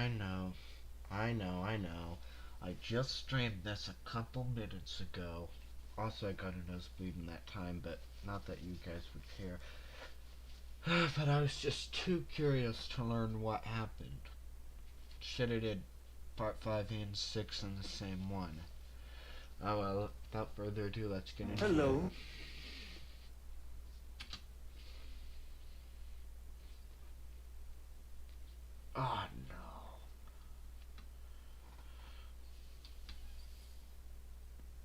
I know. I know. I just streamed this a couple minutes ago. Also, I got a nosebleed in that time, but not that you guys would care. But I was just too curious to learn what happened. Should have did part 5 and 6 in the same one. Oh well, without further ado, let's get into it. Hello. Oh no.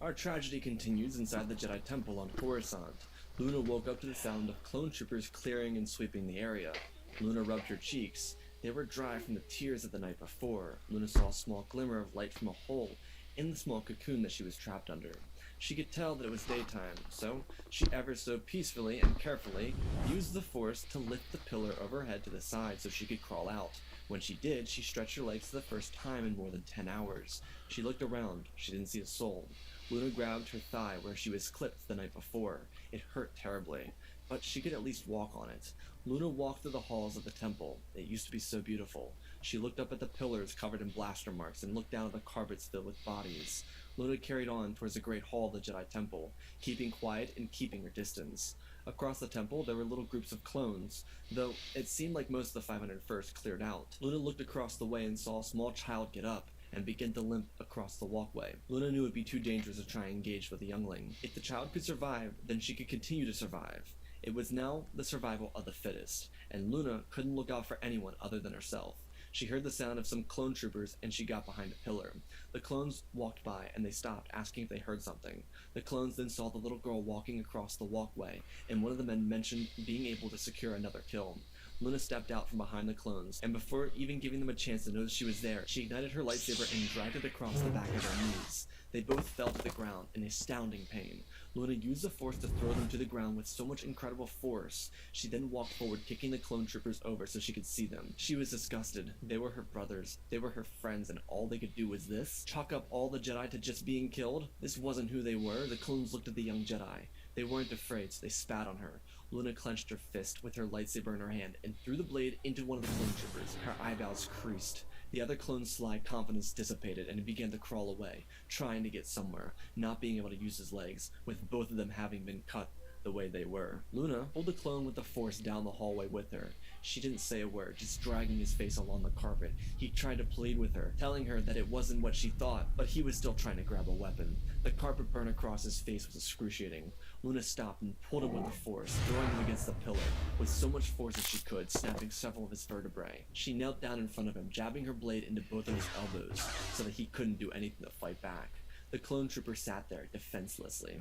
Our tragedy continues inside the Jedi Temple on Coruscant. Luna woke up to the sound of clone troopers clearing and sweeping the area. Luna rubbed her cheeks. They were dry from the tears of the night before. Luna saw a small glimmer of light from a hole in the small cocoon that she was trapped under. She could tell that it was daytime, so she ever so peacefully and carefully used the Force to lift the pillar overhead to the side so she could crawl out. When she did, she stretched her legs for the first time in more than 10 hours. She looked around. She didn't see a soul. Luna grabbed her thigh where she was clipped the night before. It hurt terribly, but she could at least walk on it. Luna walked through the halls of the temple. It used to be so beautiful. She looked up at the pillars covered in blaster marks and looked down at the carpets filled with bodies. Luna carried on towards the great hall of the Jedi Temple, keeping quiet and keeping her distance. Across the temple, there were little groups of clones, though it seemed like most of the 501st cleared out. Luna looked across the way and saw a small child get up and begin to limp across the walkway. Luna knew it would be too dangerous to try and engage with the youngling. If the child could survive, then she could continue to survive. It was now the survival of the fittest, and Luna couldn't look out for anyone other than herself. She heard the sound of some clone troopers and she got behind a pillar. The clones walked by and they stopped, asking if they heard something. The clones then saw the little girl walking across the walkway, and one of the men mentioned being able to secure another kill. Luna stepped out from behind the clones, and before even giving them a chance to notice she was there, she ignited her lightsaber and dragged it across the back of their knees. They both fell to the ground in astounding pain. Luna used the Force to throw them to the ground with so much incredible force. She then walked forward, kicking the clone troopers over so she could see them. She was disgusted. They were her brothers. They were her friends, and all they could do was this? Chalk up all the Jedi to just being killed? This wasn't who they were. The clones looked at the young Jedi. They weren't afraid, so they spat on her. Luna clenched her fist with her lightsaber in her hand and threw the blade into one of the clone troopers. Her eyebrows creased. The other clone's sly confidence dissipated and he began to crawl away, trying to get somewhere, not being able to use his legs, with both of them having been cut the way they were. Luna pulled the clone with the Force down the hallway with her. She didn't say a word, just dragging his face along the carpet. He tried to plead with her, telling her that it wasn't what she thought, but he was still trying to grab a weapon. The carpet burn across his face was excruciating. Luna stopped and pulled him with the Force, throwing him against the pillar, with so much force as she could, snapping several of his vertebrae. She knelt down in front of him, jabbing her blade into both of his elbows, so that he couldn't do anything to fight back. The clone trooper sat there, defenselessly.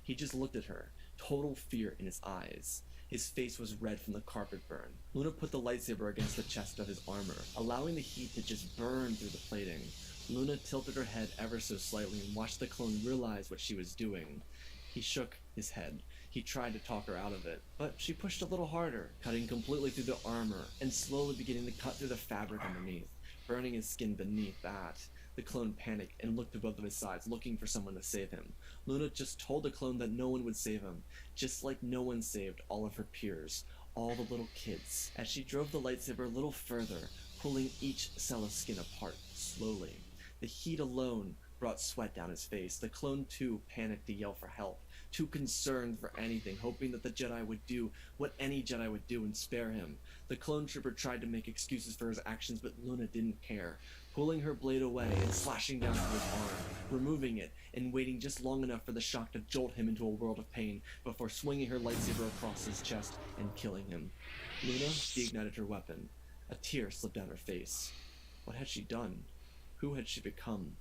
He just looked at her, total fear in his eyes. His face was red from the carpet burn. Luna put the lightsaber against the chest of his armor, allowing the heat to just burn through the plating. Luna tilted her head ever so slightly and watched the clone realize what she was doing. He shook his head. He tried to talk her out of it, but she pushed a little harder, cutting completely through the armor and slowly beginning to cut through the fabric underneath, burning his skin beneath that. The clone panicked and looked to both of his sides, looking for someone to save him. Luna just told the clone that no one would save him, just like no one saved all of her peers, all the little kids. As she drove the lightsaber a little further, pulling each cell of skin apart slowly. The heat alone brought sweat down his face. The clone too panicked to yell for help, too concerned for anything, hoping that the Jedi would do what any Jedi would do and spare him. The clone trooper tried to make excuses for his actions, but Luna didn't care, pulling her blade away and slashing down to his arm, removing it, and waiting just long enough for the shock to jolt him into a world of pain before swinging her lightsaber across his chest and killing him. Luna deignited her weapon. A tear slipped down her face. What had she done? Who had she become?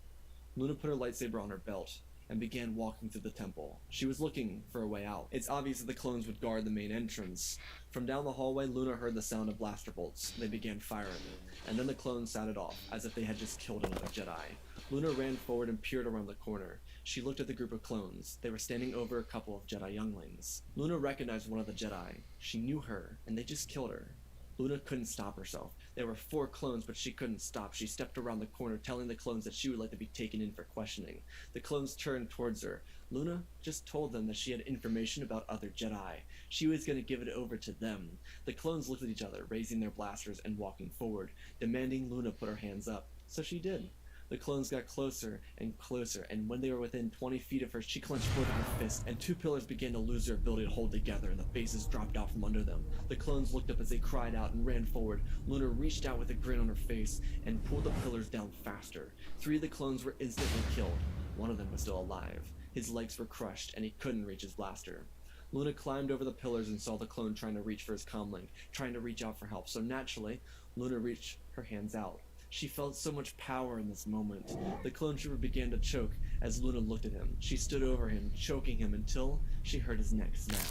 Luna put her lightsaber on her belt and began walking through the temple. She was looking for a way out. It's obvious that the clones would guard the main entrance. From down the hallway, Luna heard the sound of blaster bolts. They began firing, and then the clones sounded off, as if they had just killed another Jedi. Luna ran forward and peered around the corner. She looked at the group of clones. They were standing over a couple of Jedi younglings. Luna recognized one of the Jedi. She knew her, and they just killed her. Luna couldn't stop herself. There were 4 clones, but she couldn't stop. She stepped around the corner, telling the clones that she would like to be taken in for questioning. The clones turned towards her. Luna just told them that she had information about other Jedi. She was going to give it over to them. The clones looked at each other, raising their blasters and walking forward, demanding Luna put her hands up. So she did. The clones got closer and closer, and when they were within 20 feet of her, she clenched both of her fists, and 2 pillars began to lose their ability to hold together, and the bases dropped out from under them. The clones looked up as they cried out and ran forward. Luna reached out with a grin on her face and pulled the pillars down faster. 3 of the clones were instantly killed. 1 of them was still alive. His legs were crushed, and he couldn't reach his blaster. Luna climbed over the pillars and saw the clone trying to reach for his comlink, trying to reach out for help, so naturally, Luna reached her hands out. She felt so much power in this moment. The clone trooper began to choke as Luna looked at him. She stood over him, choking him until she heard his neck snap.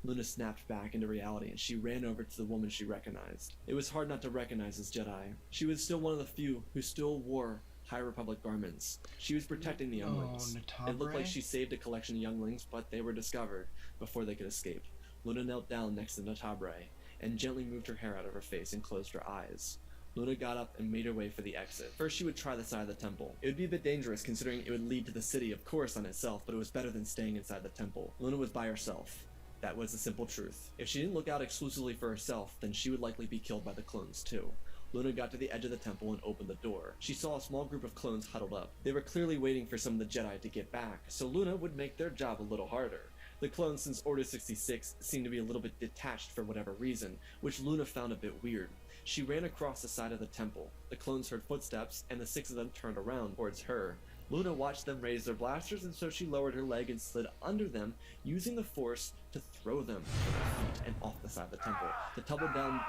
Luna snapped back into reality and she ran over to the woman she recognized. It was hard not to recognize this Jedi. She was still one of the few who still wore High Republic garments. She was protecting the younglings. It looked like she saved a collection of younglings, but they were discovered before they could escape. Luna knelt down next to Natabre and gently moved her hair out of her face and closed her eyes. Luna got up and made her way for the exit. First, she would try the side of the temple. It would be a bit dangerous considering it would lead to the city of Coruscant itself, but it was better than staying inside the temple. Luna was by herself. That was the simple truth. If she didn't look out exclusively for herself, then she would likely be killed by the clones too. Luna got to the edge of the temple and opened the door. She saw a small group of clones huddled up. They were clearly waiting for some of the Jedi to get back, so Luna would make their job a little harder. The clones since Order 66 seemed to be a little bit detached for whatever reason, which Luna found a bit weird. She ran across the side of the temple. The clones heard footsteps, and the 6 of them turned around towards her. Luna watched them raise their blasters, and so she lowered her leg and slid under them, using the force to throw them to their feet and off the side of the temple, to tumble down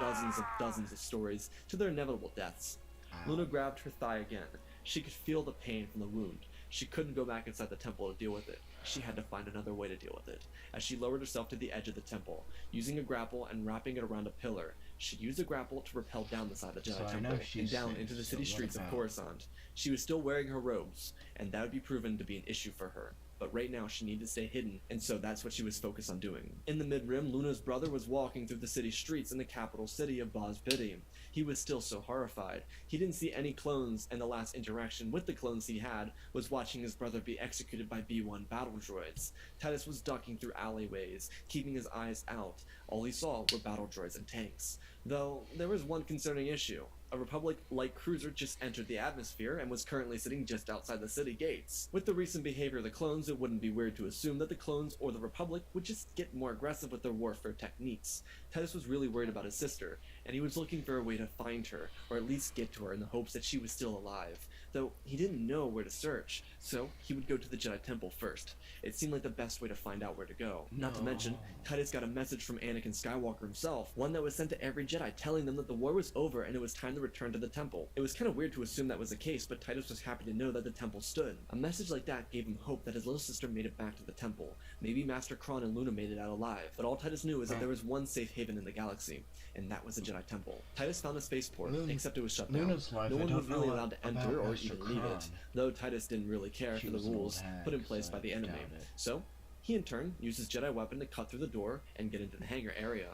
dozens of stories to their inevitable deaths. Luna grabbed her thigh again. She could feel the pain from the wound. She couldn't go back inside the temple to deal with it. She had to find another way to deal with it. As she lowered herself to the edge of the temple, using a grapple and wrapping it around a pillar, she used the grapple to rappel down the side of the Jedi temple and down into the city streets of Coruscant. She was still wearing her robes, and that would be proven to be an issue for her. But right now she needed to stay hidden, and so that's what she was focused on doing. In the mid-rim, Luna's brother was walking through the city streets in the capital city of Baz-Pidi. He was still so horrified. He didn't see any clones, and the last interaction with the clones he had was watching his brother be executed by B-1 battle droids. Titus was ducking through alleyways, keeping his eyes out. All he saw were battle droids and tanks. Though, there was one concerning issue. A Republic light cruiser just entered the atmosphere and was currently sitting just outside the city gates. With the recent behavior of the clones, it wouldn't be weird to assume that the clones or the Republic would just get more aggressive with their warfare techniques. Titus was really worried about his sister, and he was looking for a way to find her, or at least get to her in the hopes that she was still alive. Though he didn't know where to search, so he would go to the Jedi Temple first. It seemed like the best way to find out where to go. Not to mention, Titus got a message from Anakin Skywalker himself, one that was sent to every Jedi telling them that the war was over and it was time to return to the temple. It was kind of weird to assume that was the case, but Titus was happy to know that the temple stood. A message like that gave him hope that his little sister made it back to the temple. Maybe Master Kron and Luna made it out alive, but all Titus knew was that there was one safe haven in the galaxy, and that was the Jedi Temple. Titus found a spaceport, except it was shut down. No one was really allowed to enter or even leave it, though Titus didn't really care for the rules put in place by the enemy. So, he in turn used his Jedi weapon to cut through the door and get into the hangar area.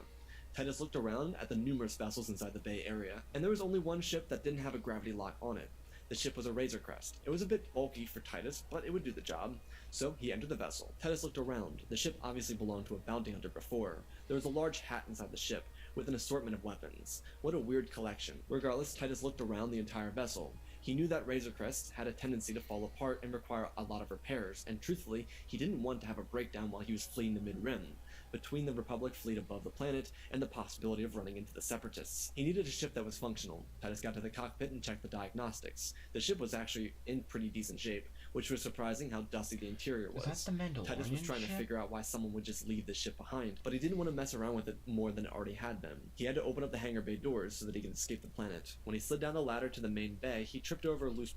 Titus looked around at the numerous vessels inside the Bay Area, and there was only one ship that didn't have a gravity lock on it. The ship was a Razor Crest. It was a bit bulky for Titus, but it would do the job. So he entered the vessel. Titus looked around. The ship obviously belonged to a bounty hunter before. There was a large hat inside the ship, with an assortment of weapons. What a weird collection. Regardless, Titus looked around the entire vessel. He knew that Razor Crests had a tendency to fall apart and require a lot of repairs, and truthfully, he didn't want to have a breakdown while he was fleeing the mid-rim, between the Republic fleet above the planet and the possibility of running into the Separatists. He needed a ship that was functional. Titus got to the cockpit and checked the diagnostics. The ship was actually in pretty decent shape, which was surprising how dusty the interior was. Is that the Mandalorian Titus was trying to figure out why someone would just leave the ship behind, but he didn't want to mess around with it more than it already had been. He had to open up the hangar bay doors so that he could escape the planet. When he slid down the ladder to the main bay, he tripped over a loose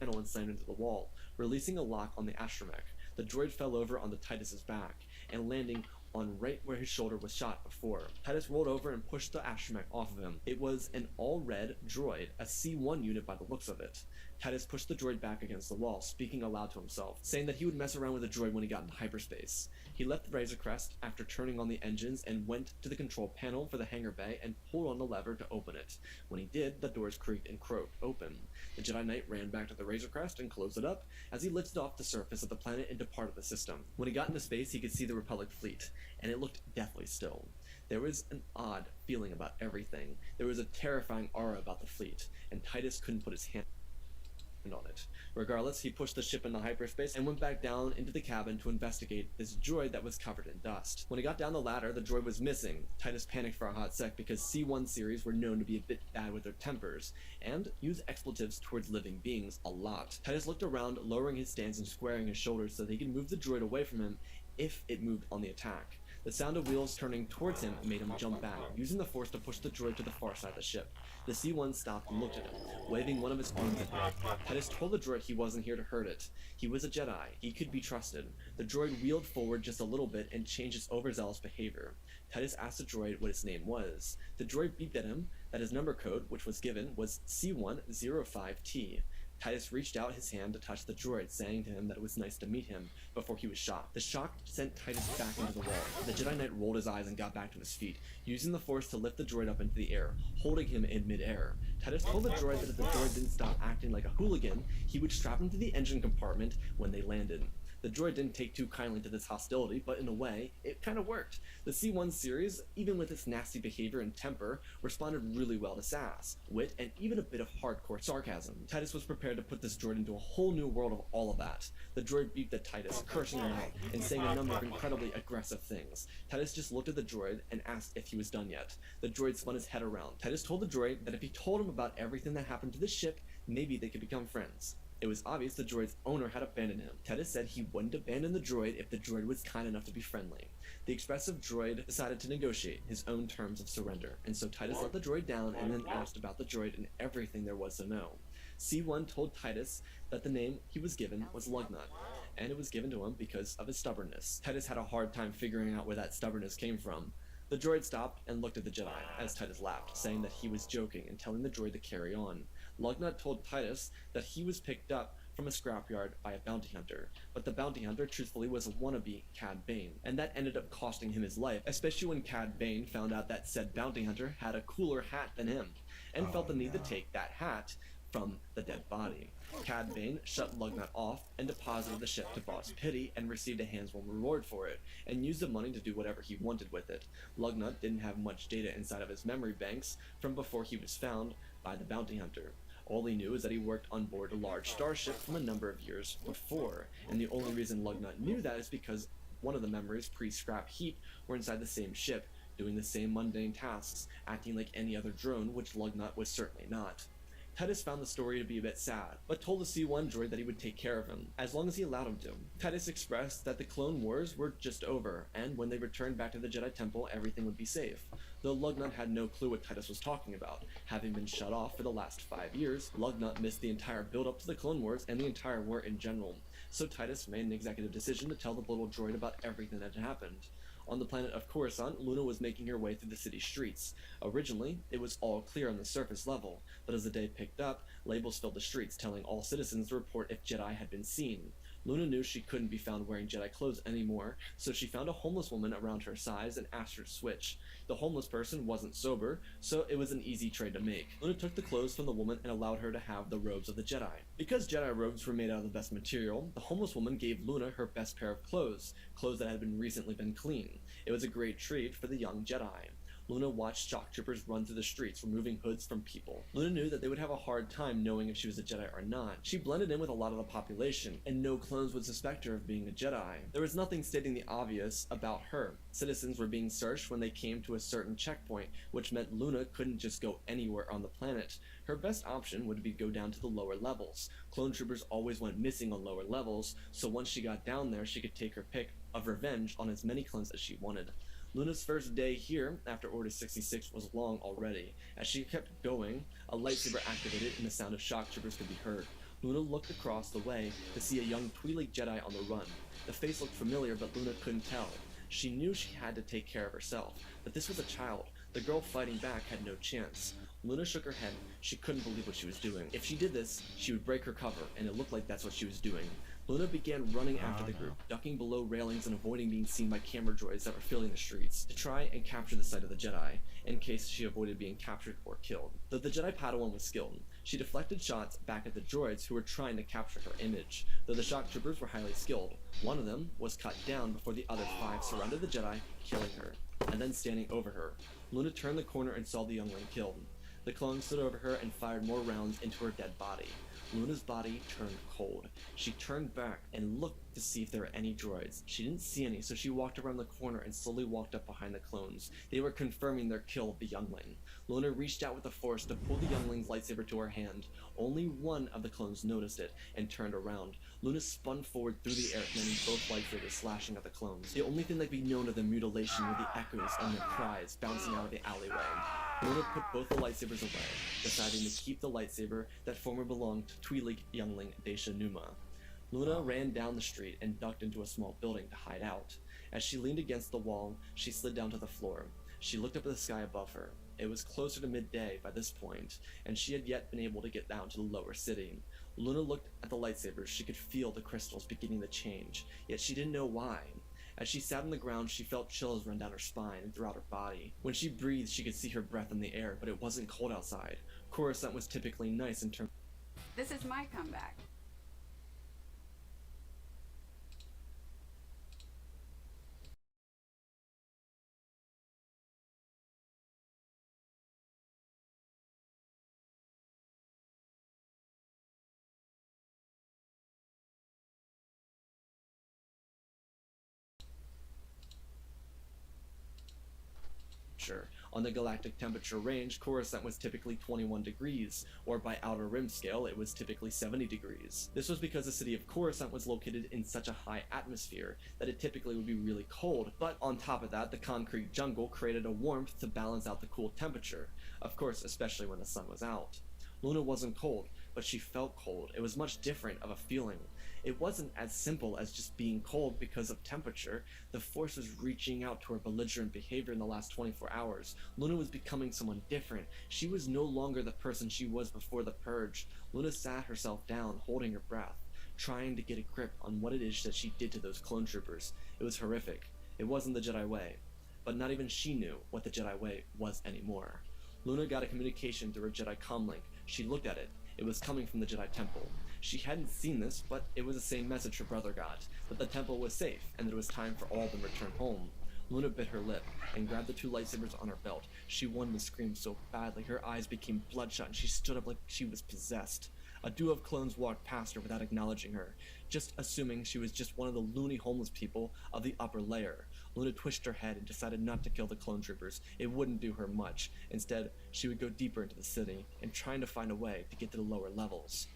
panel and slammed into the wall, releasing a lock on the astromech. The droid fell over onto Titus's back, and landing on right where his shoulder was shot before. Titus rolled over and pushed the astromech off of him. It was an all-red droid, a C1 unit by the looks of it. Titus pushed the droid back against the wall, speaking aloud to himself, saying that he would mess around with the droid when he got into hyperspace. He left the Razor Crest after turning on the engines and went to the control panel for the hangar bay and pulled on the lever to open it. When he did, the doors creaked and croaked open. The Jedi Knight ran back to the Razor Crest and closed it up as he lifted off the surface of the planet and departed the system. When he got into space, he could see the Republic fleet, and it looked deathly still. There was an odd feeling about everything. There was a terrifying aura about the fleet, and Titus couldn't put his hand on it. Regardless, he pushed the ship into hyperspace and went back down into the cabin to investigate this droid that was covered in dust. When he got down the ladder, the droid was missing. Titus panicked for a hot sec because C1 series were known to be a bit bad with their tempers and use expletives towards living beings a lot. Titus looked around, lowering his stance and squaring his shoulders so that he could move the droid away from him if it moved on the attack. The sound of wheels turning towards him made him jump back, using the force to push the droid to the far side of the ship. The C1 stopped and looked at him, waving one of his arms at him. Titus told the droid he wasn't here to hurt it. He was a Jedi. He could be trusted. The droid wheeled forward just a little bit and changed its overzealous behavior. Titus asked the droid what its name was. The droid beeped at him that his number code, which was given, was C105T. Titus reached out his hand to touch the droid, saying to him that it was nice to meet him, before he was shot. The shock sent Titus back into the wall. The Jedi Knight rolled his eyes and got back to his feet, using the force to lift the droid up into the air, holding him in mid-air. Titus told the droid that if the droid didn't stop acting like a hooligan, he would strap him to the engine compartment when they landed. The droid didn't take too kindly to this hostility, but in a way, it kind of worked. The C1 series, even with its nasty behavior and temper, responded really well to sass, wit, and even a bit of hardcore sarcasm. Titus was prepared to put this droid into a whole new world of all of that. The droid beeped at Titus, cursing him out, and saying a number of incredibly aggressive things. Titus just looked at the droid and asked if he was done yet. The droid spun his head around. Titus told the droid that if he told him about everything that happened to the ship, maybe they could become friends. It was obvious the droid's owner had abandoned him. Titus said he wouldn't abandon the droid if the droid was kind enough to be friendly. The expressive droid decided to negotiate his own terms of surrender, and so Titus let the droid down and then asked about the droid and everything there was to know. C1 told Titus that the name he was given was Lugnut, and it was given to him because of his stubbornness. Titus had a hard time figuring out where that stubbornness came from. The droid stopped and looked at the Jedi as Titus laughed, saying that he was joking and telling the droid to carry on. Lugnut told Titus that he was picked up from a scrapyard by a bounty hunter, but the bounty hunter truthfully was a wannabe Cad Bane, and that ended up costing him his life, especially when Cad Bane found out that said bounty hunter had a cooler hat than him, and felt the need to take that hat from the dead body. Cad Bane shut Lugnut off and deposited the ship to Boss Pity and received a hands-on reward for it, and used the money to do whatever he wanted with it. Lugnut didn't have much data inside of his memory banks from before he was found by the bounty hunter. All he knew is that he worked on board a large starship from a number of years before, and the only reason Lugnut knew that is because one of the memories pre-scrap heat were inside the same ship, doing the same mundane tasks, acting like any other drone, which Lugnut was certainly not. Titus found the story to be a bit sad, but told the C1 droid that he would take care of him, as long as he allowed him to. Titus expressed that the Clone Wars were just over, and when they returned back to the Jedi Temple, everything would be safe. Though Lugnut had no clue what Titus was talking about. Having been shut off for the last 5 years, Lugnut missed the entire build-up to the Clone Wars and the entire war in general, so Titus made an executive decision to tell the little droid about everything that had happened. On the planet of Coruscant, Luna was making her way through the city streets. Originally, it was all clear on the surface level, but as the day picked up, labels filled the streets telling all citizens to report if Jedi had been seen. Luna knew she couldn't be found wearing Jedi clothes anymore, so she found a homeless woman around her size and asked her to switch. The homeless person wasn't sober, so it was an easy trade to make. Luna took the clothes from the woman and allowed her to have the robes of the Jedi. Because Jedi robes were made out of the best material, the homeless woman gave Luna her best pair of clothes that had recently been cleaned. It was a great treat for the young Jedi. Luna watched shock troopers run through the streets, removing hoods from people. Luna knew that they would have a hard time knowing if she was a Jedi or not. She blended in with a lot of the population, and no clones would suspect her of being a Jedi. There was nothing stating the obvious about her. Citizens were being searched when they came to a certain checkpoint, which meant Luna couldn't just go anywhere on the planet. Her best option would be to go down to the lower levels. Clone troopers always went missing on lower levels, so once she got down there, she could take her pick of revenge on as many clones as she wanted. Luna's first day here, after Order 66, was long already. As she kept going, a lightsaber activated and the sound of shock troopers could be heard. Luna looked across the way to see a young Twi'lek Jedi on the run. The face looked familiar, but Luna couldn't tell. She knew she had to take care of herself, but this was a child. The girl fighting back had no chance. Luna shook her head. She couldn't believe what she was doing. If she did this, she would break her cover, and it looked like that's what she was doing. Luna began running after the group, ducking below railings and avoiding being seen by camera droids that were filling the streets, to try and capture the sight of the Jedi, in case she avoided being captured or killed. Though the Jedi Padawan was skilled, she deflected shots back at the droids who were trying to capture her image. Though the shock troopers were highly skilled, one of them was cut down before the other 5 surrounded the Jedi, killing her, and then standing over her. Luna turned the corner and saw the youngling killed. The clone stood over her and fired more rounds into her dead body. Luna's body turned cold. She turned back and looked to see if there were any droids. She didn't see any, so she walked around the corner and slowly walked up behind the clones. They were confirming their kill of the youngling. Luna reached out with the force to pull the youngling's lightsaber to her hand. Only one of the clones noticed it and turned around. Luna spun forward through the air, landing both lightsabers slashing at the clones. The only thing that could be known of the mutilation were the echoes and their cries bouncing out of the alleyway. Luna put both the lightsabers away, deciding to keep the lightsaber that formerly belonged to Twi'lek youngling Daisha Numa. Luna ran down the street and ducked into a small building to hide out. As she leaned against the wall, she slid down to the floor. She looked up at the sky above her. It was closer to midday by this point, and she had yet been able to get down to the lower city. Luna looked at the lightsabers. She could feel the crystals beginning to change, yet she didn't know why. As she sat on the ground, she felt chills run down her spine and throughout her body. When she breathed, she could see her breath in the air, but it wasn't cold outside. Coruscant was typically nice in terms. This is my comeback. On the galactic temperature range, Coruscant was typically 21 degrees, or by outer rim scale, it was typically 70 degrees. This was because the city of Coruscant was located in such a high atmosphere that it typically would be really cold, but on top of that, the concrete jungle created a warmth to balance out the cool temperature, of course, especially when the sun was out. Luna wasn't cold, but she felt cold. It was much different of a feeling. It wasn't as simple as just being cold because of temperature. The Force was reaching out to her belligerent behavior in the last 24 hours. Luna was becoming someone different. She was no longer the person she was before the Purge. Luna sat herself down, holding her breath, trying to get a grip on what it is that she did to those clone troopers. It was horrific. It wasn't the Jedi way. But not even she knew what the Jedi way was anymore. Luna got a communication through her Jedi comlink. She looked at it. It was coming from the Jedi Temple. She hadn't seen this, but it was the same message her brother got, that the temple was safe, and that it was time for all of them to return home. Luna bit her lip, and grabbed the 2 lightsabers on her belt. She wanted to scream so badly, her eyes became bloodshot, and she stood up like she was possessed. A duo of clones walked past her without acknowledging her, just assuming she was just one of the loony homeless people of the upper layer. Luna twisted her head and decided not to kill the clone troopers. It wouldn't do her much. Instead, she would go deeper into the city, and trying to find a way to get to the lower levels.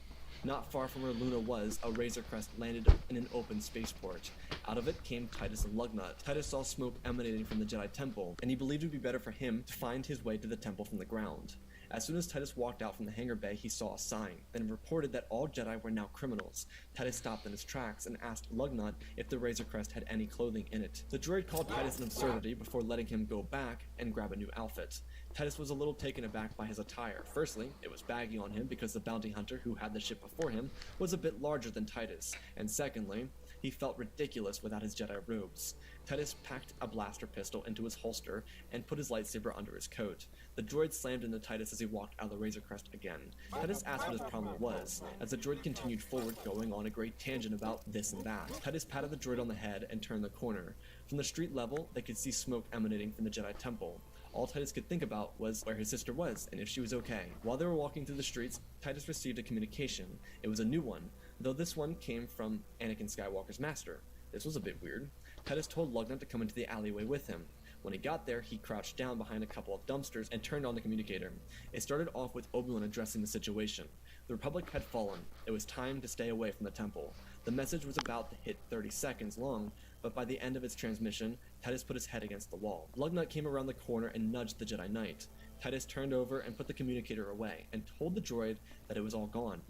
Not far from where Luna was, a Razor Crest landed in an open spaceport. Out of it came Titus and Lugnut. Titus saw smoke emanating from the Jedi Temple, and he believed it would be better for him to find his way to the temple from the ground. As soon as Titus walked out from the hangar bay, he saw a sign, and reported that all Jedi were now criminals. Titus stopped in his tracks and asked Lugnut if the Razor Crest had any clothing in it. The droid called Titus an absurdity before letting him go back and grab a new outfit. Titus was a little taken aback by his attire. Firstly, it was baggy on him because the bounty hunter who had the ship before him was a bit larger than Titus, and secondly, he felt ridiculous without his Jedi robes. Titus packed a blaster pistol into his holster and put his lightsaber under his coat. The droid slammed into Titus as he walked out of the Razor Crest again. Titus asked what his problem was, as the droid continued forward, going on a great tangent about this and that. Titus patted the droid on the head and turned the corner. From the street level, they could see smoke emanating from the Jedi Temple. All Titus could think about was where his sister was and if she was okay. While they were walking through the streets, Titus received a communication. It was a new one, though this one came from Anakin Skywalker's master. This was a bit weird. Titus told Lugnut to come into the alleyway with him. When he got there, he crouched down behind a couple of dumpsters and turned on the communicator. It started off with Obi-Wan addressing the situation. The Republic had fallen. It was time to stay away from the temple. The message was about to hit 30 seconds long, but by the end of its transmission, Titus put his head against the wall. Lugnut came around the corner and nudged the Jedi Knight. Titus turned over and put the communicator away, and told the droid that it was all gone.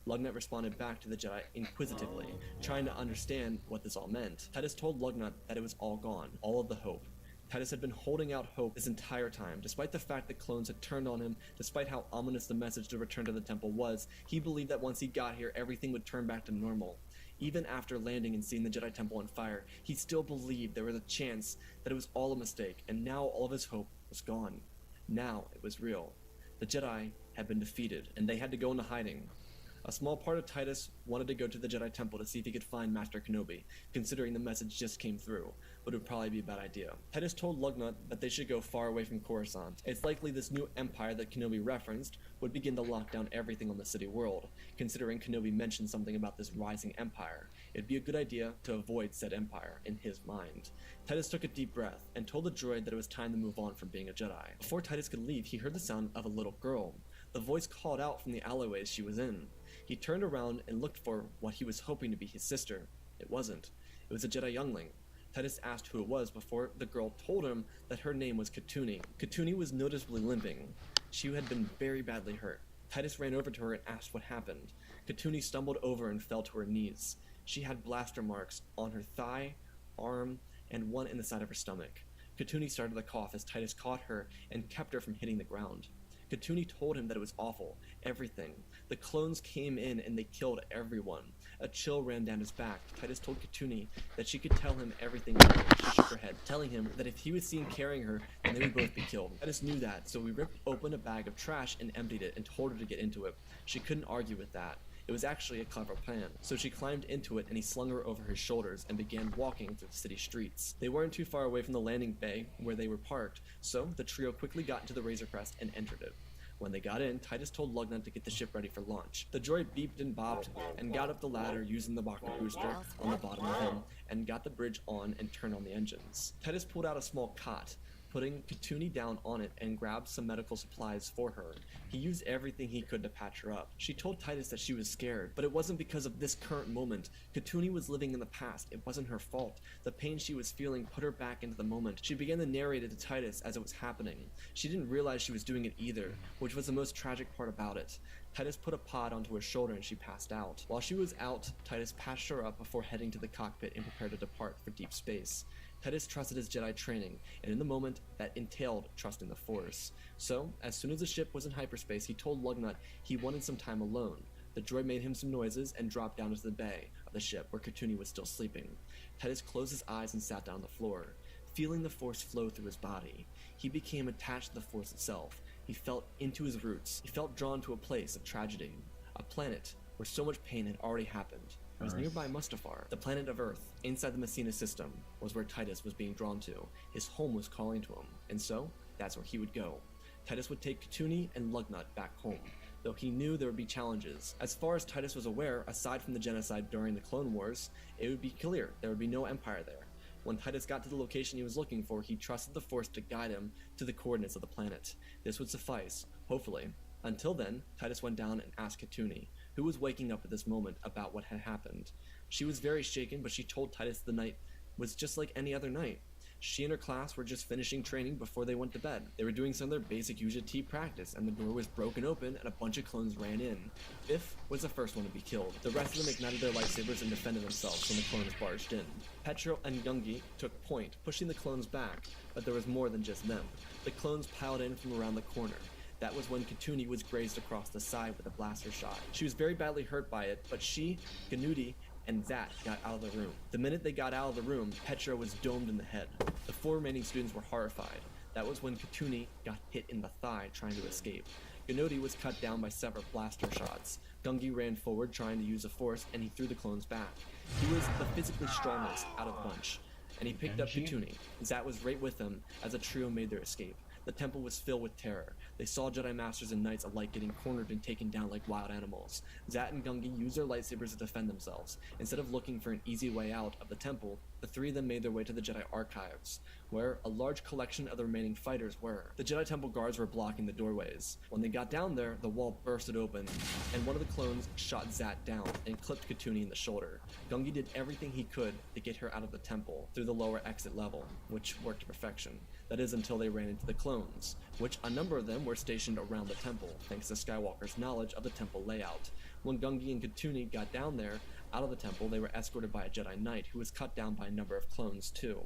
Lugnut responded back to the Jedi inquisitively, trying to understand what this all meant. Titus told Lugnut that it was all gone, all of the hope. Titus had been holding out hope this entire time. Despite the fact that clones had turned on him, despite how ominous the message to return to the temple was, he believed that once he got here, everything would turn back to normal. Even after landing and seeing the Jedi Temple on fire, he still believed there was a chance that it was all a mistake, and now all of his hope was gone. Now it was real. The Jedi had been defeated, and they had to go into hiding. A small part of Titus wanted to go to the Jedi Temple to see if he could find Master Kenobi, considering the message just came through, but it would probably be a bad idea. Titus told Lugnut that they should go far away from Coruscant. It's likely this new empire that Kenobi referenced would begin to lock down everything on the city world. Considering Kenobi mentioned something about this rising empire, it'd be a good idea to avoid said empire, in his mind. Titus took a deep breath and told the droid that it was time to move on from being a Jedi. Before Titus could leave, he heard the sound of a little girl. The voice called out from the alleyways she was in. He turned around and looked for what he was hoping to be his sister. It wasn't. It was a Jedi youngling. Titus asked who it was before the girl told him that her name was Katuni. Katuni was noticeably limping. She had been very badly hurt. Titus ran over to her and asked what happened. Katuni stumbled over and fell to her knees. She had blaster marks on her thigh, arm, and one in the side of her stomach. Katuni started to cough as Titus caught her and kept her from hitting the ground. Katuni told him that it was awful, everything. The clones came in and they killed everyone. A chill ran down his back. Titus told Katuni that she could tell him everything. She shook her head, telling him that if he was seen carrying her, then they would both be killed. Titus knew that, so he ripped open a bag of trash and emptied it and told her to get into it. She couldn't argue with that. It was actually a clever plan. So she climbed into it and he slung her over his shoulders and began walking through the city streets. They weren't too far away from the landing bay where they were parked, so the trio quickly got into the Razor Crest and entered it. When they got in, Titus told Lugnut to get the ship ready for launch. The droid beeped and bopped and got up the ladder using the rocket booster on the bottom of him and got the bridge on and turned on the engines. Titus pulled out a small cot, putting Katuni down on it and grabbed some medical supplies for her. He used everything he could to patch her up. She told Titus that she was scared, but it wasn't because of this current moment. Katuni was living in the past. It wasn't her fault. The pain she was feeling put her back into the moment. She began to narrate it to Titus as it was happening. She didn't realize she was doing it either, which was the most tragic part about it. Titus put a pod onto her shoulder and she passed out. While she was out, Titus patched her up before heading to the cockpit and prepared to depart for deep space. Titus trusted his Jedi training, and in the moment, that entailed trusting the Force. So, as soon as the ship was in hyperspace, he told Lugnut he wanted some time alone. The droid made him some noises and dropped down into the bay of the ship where Katuni was still sleeping. Titus closed his eyes and sat down on the floor, feeling the Force flow through his body. He became attached to the Force itself. He felt into his roots. He felt drawn to a place of tragedy, a planet where so much pain had already happened. It was nearby Mustafar. The planet of Earth, inside the Messina system, was where Titus was being drawn to. His home was calling to him, and so, that's where he would go. Titus would take Katuni and Lugnut back home, though he knew there would be challenges. As far as Titus was aware, aside from the genocide during the Clone Wars, it would be clear there would be no empire there. When Titus got to the location he was looking for, he trusted the Force to guide him to the coordinates of the planet. This would suffice, hopefully. Until then, Titus went down and asked Katuni, who was waking up at this moment, about what had happened. She was very shaken, but she told Titus the night was just like any other night. She and her class were just finishing training before they went to bed. They were doing some of their basic UJT practice, and the door was broken open and a bunch of clones ran in. Biff was the first one to be killed. The rest of them ignited their lightsabers and defended themselves when the clones barged in. Petro and Gungi took point, pushing the clones back, but there was more than just them. The clones piled in from around the corner. That was when Katuni was grazed across the side with a blaster shot. She was very badly hurt by it, but she, Ganudi, and Zat got out of the room. The minute they got out of the room, Petra was domed in the head. The 4 remaining students were horrified. That was when Katuni got hit in the thigh trying to escape. Ganodi was cut down by several blaster shots. Gungi ran forward trying to use the Force, and he threw the clones back. He was the physically strongest out of the bunch, and he picked up Katuni. Zat was right with him as the trio made their escape. The temple was filled with terror. They saw Jedi Masters and Knights alike getting cornered and taken down like wild animals. Zat and Gungi used their lightsabers to defend themselves. Instead of looking for an easy way out of the temple, the 3 of them made their way to the Jedi Archives, where a large collection of the remaining fighters were. The Jedi Temple guards were blocking the doorways. When they got down there, the wall bursted open, and one of the clones shot Zat down and clipped Katuni in the shoulder. Gungi did everything he could to get her out of the temple through the lower exit level, which worked to perfection. That is until they ran into the clones, which a number of them were stationed around the temple, thanks to Skywalker's knowledge of the temple layout. When Gungi and Katuni got down there, out of the temple, they were escorted by a Jedi Knight who was cut down by a number of clones too.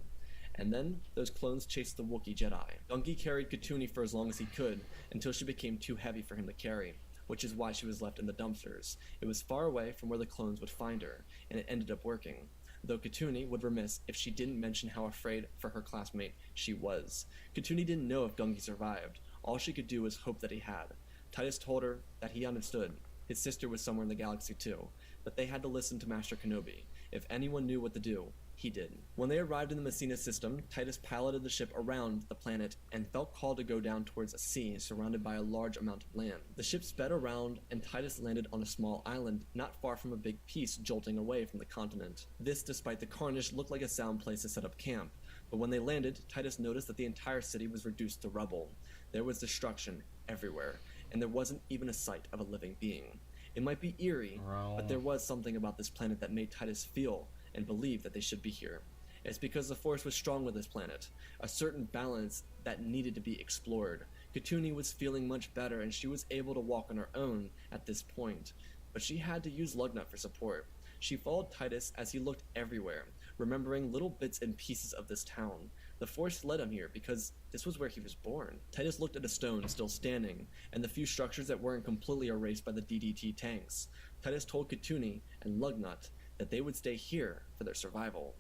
And then, those clones chased the Wookiee Jedi. Gunky carried Katuni for as long as he could, until she became too heavy for him to carry, which is why she was left in the dumpsters. It was far away from where the clones would find her, and it ended up working. Though Katuni would remiss if she didn't mention how afraid for her classmate she was. Katuni didn't know if Gunky survived. All she could do was hope that he had. Titus told her that he understood. His sister was somewhere in the galaxy too, but they had to listen to Master Kenobi. If anyone knew what to do, he did. When they arrived in the Messina system, Titus piloted the ship around the planet and felt called to go down towards a sea surrounded by a large amount of land. The ship sped around and Titus landed on a small island not far from a big piece jolting away from the continent. This, despite the carnage, looked like a sound place to set up camp. But when they landed, Titus noticed that the entire city was reduced to rubble. There was destruction everywhere, and there wasn't even a sight of a living being. It might be eerie, but there was something about this planet that made Titus feel and believe that they should be here. It's because the Force was strong with this planet, a certain balance that needed to be explored. Katuni was feeling much better and she was able to walk on her own at this point, but she had to use Lugnut for support. She followed Titus as he looked everywhere, remembering little bits and pieces of this town. The Force led him here because this was where he was born. Titus looked at a stone still standing, and the few structures that weren't completely erased by the DDT tanks. Titus told Katuni and Lugnut that they would stay here for their survival.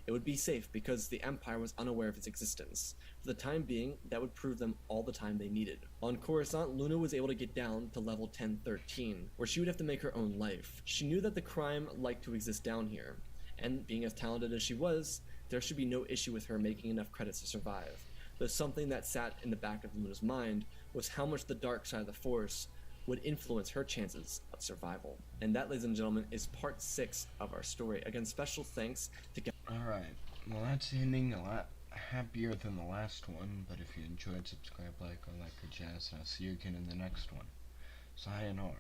It would be safe because the Empire was unaware of its existence. For the time being, that would prove them all the time they needed. On Coruscant, Luna was able to get down to level 1013, where she would have to make her own life. She knew that the crime liked to exist down here, and being as talented as she was, there should be no issue with her making enough credits to survive. Though something that sat in the back of Luna's mind was how much the dark side of the Force would influence her chances of survival. And that, ladies and gentlemen, is part 6 of our story. Again, special thanks to... Alright, well that's ending a lot happier than the last one, but if you enjoyed, subscribe, like, all that good jazz, and I'll see you again in the next one. Sayonara.